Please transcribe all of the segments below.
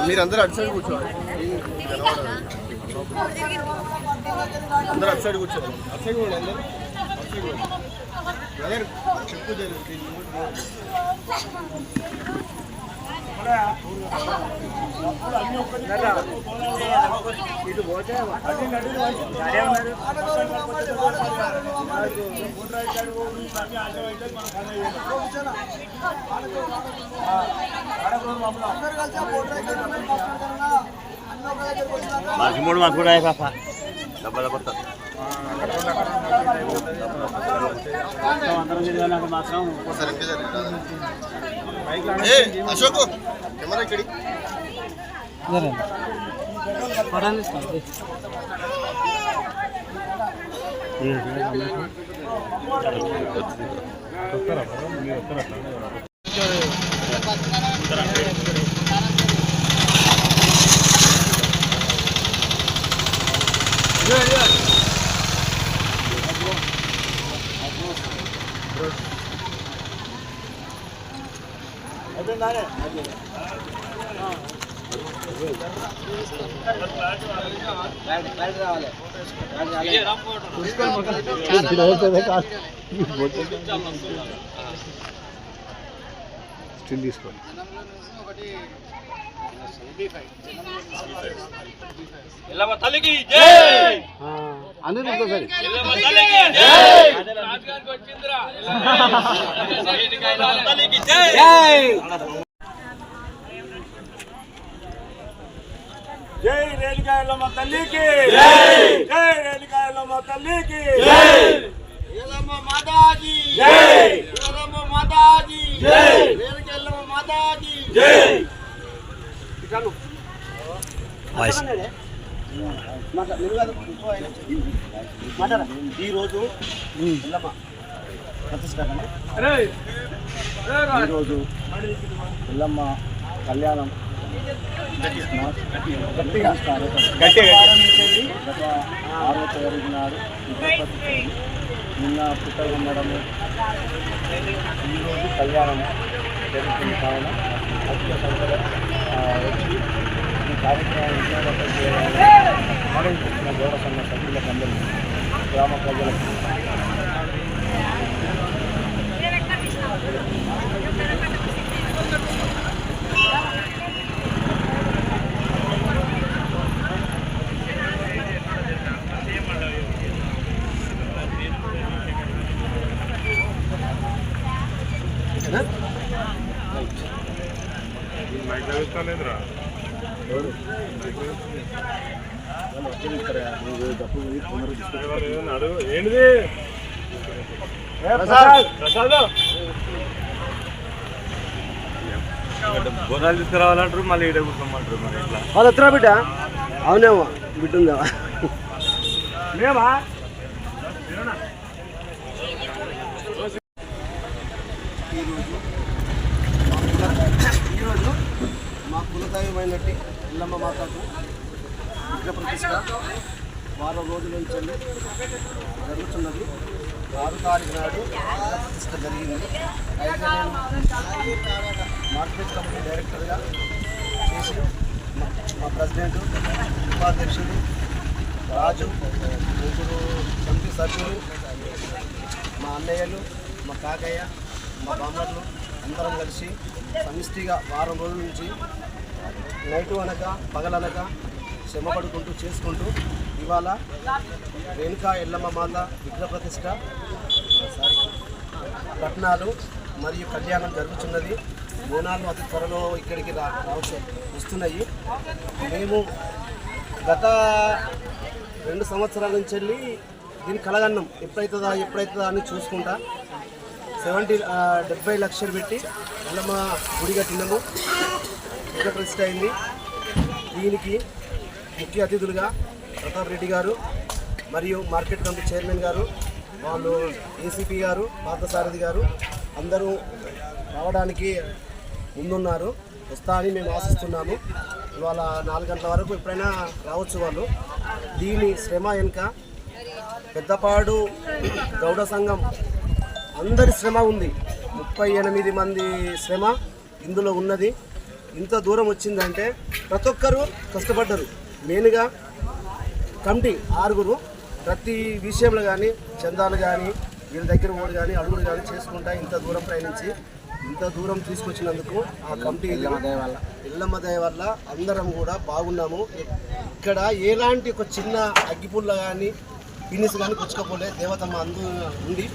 మీరందరూ అటు సైడ్ కూర్చోవాలి. అందరూ అటు సైడ్ కూర్చోవాలి. అటు సైడ్ కూడా అందరూ అటు సైడ్ కూడా చెప్పు ఇటు పోతే మూడు మాకు కూడా పాప డబ్బులు పడతారు మాత్రం. అశోక్ కెమెరా ఇక్కడి స్టిల్ తీసుకోండి. అందరూ జై రేణుకా ఎల్లమ్మ తల్లికి జై, జై రేణుకా ఎల్లమ్మ తల్లికి జై, ఎల్లమ్మ మాతాకి జై, ఎల్లమ్మ మాతాకి జై, రేణుకా ఎల్లమ్మ మాతాకి జై. ఇకను ఈరోజు ఎల్లమ్మ ప్రతిష్ట, ఈరోజు ఎల్లమ్మ కళ్యాణం గట్టిగా 6వ తారీఖు నాడు నిన్న పుట్టలు ఉండడము, ఈరోజు కళ్యాణం జరుగుతుంది. కావున అధిక సంఖ్యలో వచ్చి ఈ కార్యక్రమాన్ని విజయవంతం చేయాలని గౌరవ సంఘ సభ్యులకు అందరికీ, గ్రామ ప్రజలకు ఏంటిది గోదాలు తీసుకురావాలంటారు, మళ్ళీ ఈడ కూర్చోమంటారు. మరి ఇట్లా వాళ్ళు ఎత్తరా బిడ్డ? అవునేమో బిడ్డ ఉందా మేమా? ఈరోజు మా కులదైవమైనట్టి ఎల్లమ్మ మాతకు విగ్రహ ప్రతిష్ట వారం రోజుల నుంచి జరుగుతున్నది. 6వ తారీఖు నాడు విగ్రహ ప్రతిష్ట జరిగింది. అయితే మార్కెట్ కమిటీ డైరెక్టర్గా చేసి మా ప్రెసిడెంట్, ఉపాధ్యక్షుడు రాజు, ముగ్గురు కమిటీ సభ్యులు, మా అన్నయ్యలు, మా కాకయ్య, మా బామ్మర్లు అందరం కలిసి సమిష్టిగా వారం రోజుల నుంచి నైటు అనక పగలనక శ్రమపడుకుంటూ చేసుకుంటూ ఇవాళ రేణుకా ఎల్లమ్మ మాత విగ్రహ ప్రతిష్ట, పట్నాలు మరియు కళ్యాణం జరుగుతున్నది. బోనాలు అతి త్వరలో ఇక్కడికి వస్తున్నాయి. మేము గత 2 సంవత్సరాల నుంచి వెళ్ళి దీన్ని కలగన్నాం, ఎప్పుడైతుందా అని చూసుకుంటా 70 లక్షలు పెట్టి ఎల్లమ్మ గుడి కట్టినాము. విగ్రహ ప్రతిష్ట అయింది. దీనికి ముఖ్య అతిథులుగా ప్రతాప్ రెడ్డి గారు మరియు మార్కెట్ కమిటీ చైర్మన్ గారు, వాళ్ళు ఏసీపీ గారు, పార్థసారథి గారు అందరూ రావడానికి ముందున్నారు. వస్తా అని మేము ఆశిస్తున్నాము. ఇవాళ 4 గంటల వరకు ఎప్పుడైనా రావచ్చు వాళ్ళు. దీని శ్రమ వెనుక పెద్దపాడు గౌడ సంఘం అందరి శ్రమ ఉంది. 38 మంది శ్రమ ఇందులో ఉన్నది. ఇంత దూరం వచ్చిందంటే ప్రతి ఒక్కరూ కష్టపడ్డారు. మెయిన్గా కమిటీ 6 ప్రతి విషయంలో కానీ చందాలు కానీ వీళ్ళ దగ్గర ఓడి కానీ అడుగులు కానీ చేసుకుంటా ఇంత దూరం ప్రయాణించి ఇంత దూరం తీసుకొచ్చినందుకు ఆ కమిటీ ఎల్లమ్మ దయ వల్ల అందరం కూడా బాగున్నాము. ఇక్కడ ఎలాంటి ఒక చిన్న అగ్గిపుల్ల కానీ పినిస్ కానీ పుచ్చుకపోలే దేవతమ్మ ఉంది.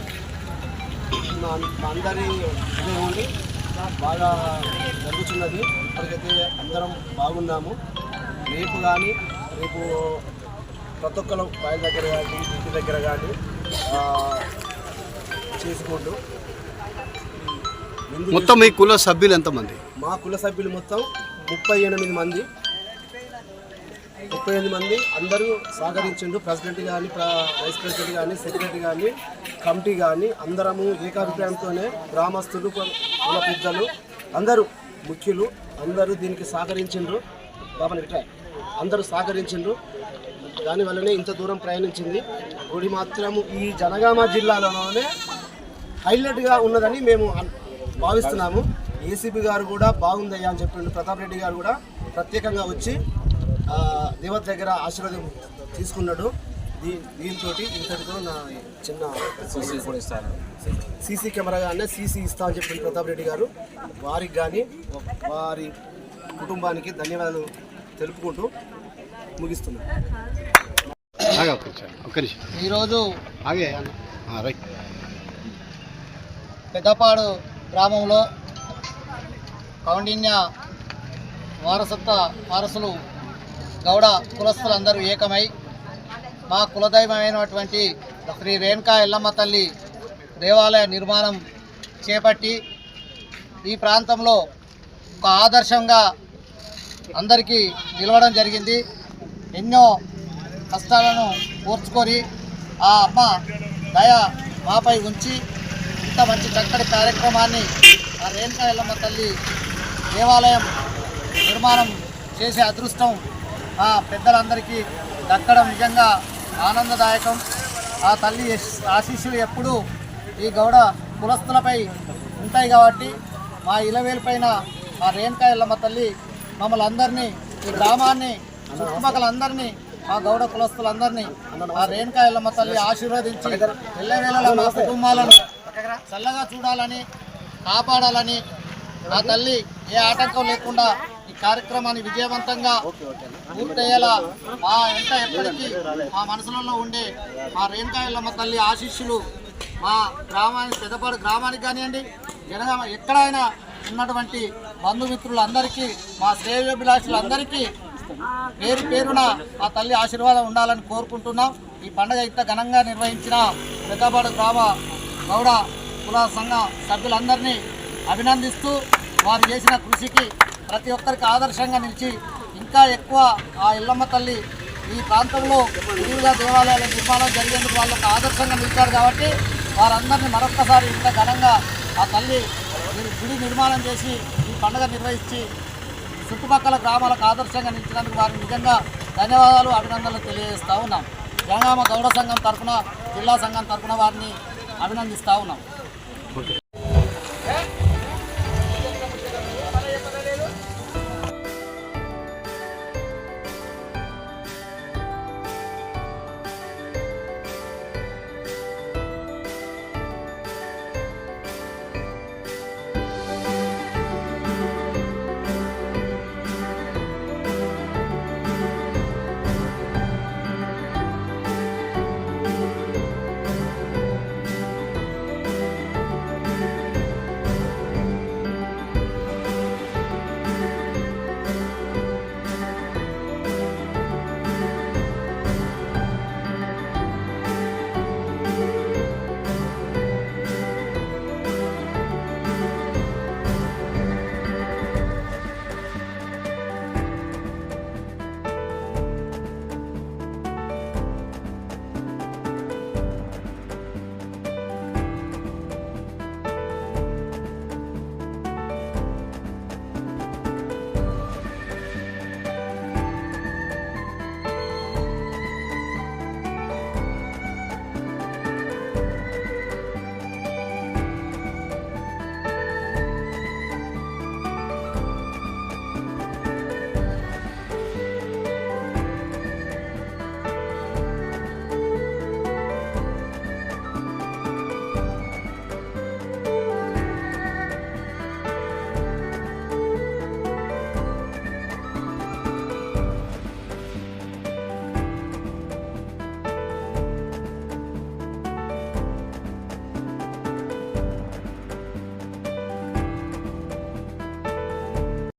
మా అందరి ఇదే ఉండి బాగా జరుగుతున్నది. ఇప్పటికైతే అందరం బాగున్నాము. రేపు ప్రతి ఒక్కరు బాయిల దగ్గర కానీ ఇంటి దగ్గర కానీ చేసుకుంటూ మొత్తం మీ కుల సభ్యులు ఎంతమంది? మా కుల సభ్యులు మొత్తం 38 మంది. 38 మంది అందరూ సహకరించిండు. ప్రెసిడెంట్ కానీ వైస్ ప్రెసిడెంట్ కానీ సెక్రటరీ కానీ కమిటీ కానీ అందరము ఏకాభిప్రాయంతోనే గ్రామస్తులు కుల పెద్దలు అందరూ ముఖ్యులు అందరూ దీనికి సహకరించిండ్రు. అందరూ సహకరించిండ్రు. దానివల్లనే ఇంత దూరం ప్రయాణించింది. గుడి మాత్రము ఈ జనగామ జిల్లాలోనే హైలైట్గా ఉన్నదని మేము భావిస్తున్నాము. ఏసీబీ గారు కూడా బాగుందయ్యా అని చెప్పిండు. ప్రతాప్ రెడ్డి గారు కూడా ప్రత్యేకంగా వచ్చి దేవత దగ్గర ఆశీర్వాదం తీసుకున్నాడు. దీంతో ఇంతటితో నా చిన్న సీసీ కెమెరా కానీ సీసీ ఇస్తా అని చెప్పిండు ప్రతాప్ రెడ్డి గారు. వారికి కానీ వారి కుటుంబానికి ధన్యవాదాలు తెలుపుకుంటూ ముగిస్తున్నాను. ఈరోజు పెద్దపాడు గ్రామంలో కౌండిన్య వారసులు గౌడ కులస్తులందరూ ఏకమై మా కులదైవమైనటువంటి శ్రీ రేణుకా ఎల్లమ్మ తల్లి దేవాలయ నిర్మాణం చేపట్టి ఈ ప్రాంతంలో ఒక ఆదర్శంగా అందరికీ నిలవడం జరిగింది. ఎన్నో కష్టాలను ఓర్చుకొని ఆ అమ్మ దయ మాపై ఉంచి ఇంత మంచి చక్కటి కార్యక్రమాన్ని ఆ రేణుకా ఎల్లమ్మ తల్లి దేవాలయం నిర్మాణం చేసే అదృష్టం ఆ పెద్దలందరికీ దక్కడం నిజంగా ఆనందదాయకం. ఆ తల్లి ఆశీస్సులు ఎప్పుడూ ఈ గౌడ కులస్తులపై ఉంటాయి కాబట్టి మా ఇలవేలుపైన ఆ రేణుకా ఎల్లమ్మ తల్లి మమ్మల్ని అందరినీ ఈ గ్రామాన్ని చుట్టుపక్కలందరినీ ఆ గౌడ కులస్తులందరినీ ఆ రేణుకా ఎల్లమ్మ తల్లి ఆశీర్వదించి ఎల్లవేళలా మా కుటుంబాలను చల్లగా చూడాలని కాపాడాలని ఆ తల్లి ఏ ఆటంకం లేకుండా ఈ కార్యక్రమాన్ని విజయవంతంగా పూర్తయ్యేలా మా వెంట ఎప్పటికీ మా మనసులలో ఉండే మా రేణుకా ఎల్లమ్మ తల్లి ఆశీస్సులు మా గ్రామానికి పెద్దపాడు గ్రామానికి కానివ్వండి జనగామ ఎక్కడైనా ఉన్నటువంటి బంధుమిత్రులందరికీ మా శ్రేయోభిలాషులందరికీ పేరు పేరున ఆ తల్లి ఆశీర్వాదం ఉండాలని కోరుకుంటున్నాం. ఈ పండుగ ఇంత ఘనంగా నిర్వహించిన పెద్దపాడు గ్రామ గౌడ కుల సంఘ సభ్యులందరినీ అభినందిస్తూ వారు చేసిన కృషికి ప్రతి ఒక్కరికి ఆదర్శంగా నిలిచి ఇంకా ఎక్కువ ఆ ఎల్లమ్మ తల్లి ఈ ప్రాంతంలో విరివిగా దేవాలయాల నిర్మాణం జరిగేందుకు వాళ్ళకు ఆదర్శంగా నిలిచారు కాబట్టి వారందరినీ మరొక్కసారి ఇంత ఘనంగా ఆ తల్లి గుడి నిర్మాణం చేసి ఈ పండుగ నిర్వహించి చుట్టుపక్కల గ్రామాలకు ఆదర్శంగా నిలిచినందుకు వారికి నిజంగా ధన్యవాదాలు అభినందనలు తెలియజేస్తూ ఉన్నాం. జనగామ గౌడ సంఘం తరఫున జిల్లా సంఘం తరఫున వారిని అభినందిస్తూ ఉన్నాం.